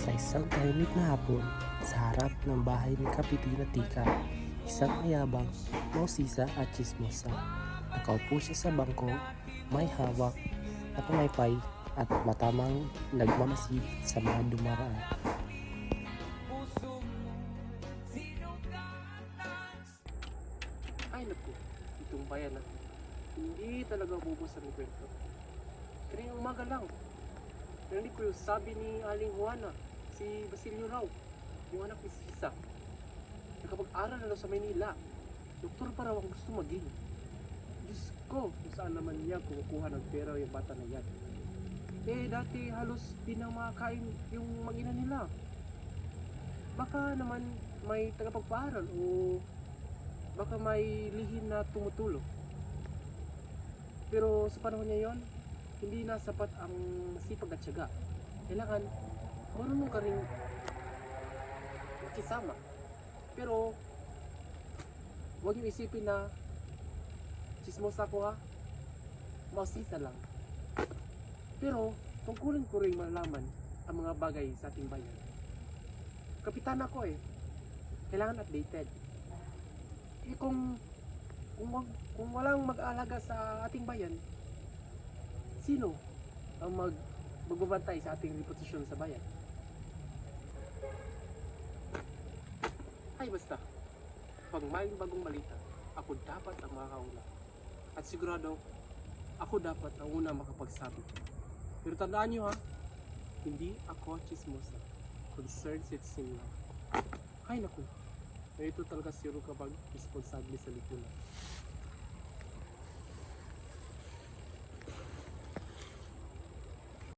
Sa isang tahimik na hapon, sa harap ng bahay ni Kapitina Tika, isang mayabang, mausisa at chismosa. Nakaupo siya sa bangko, may hawak na pumaypay at matamang nagmamasid sa mga dumaraan. Ay naku, itong bayan na. Hindi talaga ububos ang kwento. Kanina umaga lang, narinig ko yung sabi ni Aling Juana, si Basilio raw, yung anak ni Sisa. Nakapag-aral na daw sa Maynila. Doktor pa raw ang gusto maging. Diyos ko, kung saan naman niya kumukuha ng pera yung bata na yan. Eh, dati halos di na makakain yung mag-ina nila. Baka naman may tagapagpaaral o baka may lihim na tumutulong. Pero sa panahon niya yon, hindi na sapat ang masipag at tiyaga. Kailangan marunong ka rin makisama. Pero huwag niyo isipin na chismosa ko ha, mausisa lang. Pero tungkulin ko rin malaman ang mga bagay sa ating bayan. Kapitan ako eh, kailangan updated. Eh kung walang mag-aalaga sa ating bayan, sino ang magbabantay sa ating reputasyon sa bayan? Ay basta, pag may bagong balita, ako dapat ang makakauna. At sigurado, ako dapat ang una makapagsabi. Pero tandaan nyo ha, hindi ako chismosa. Concerned citizen lang. Ay naku, ito talaga siguro kapag responsable sa lipunan.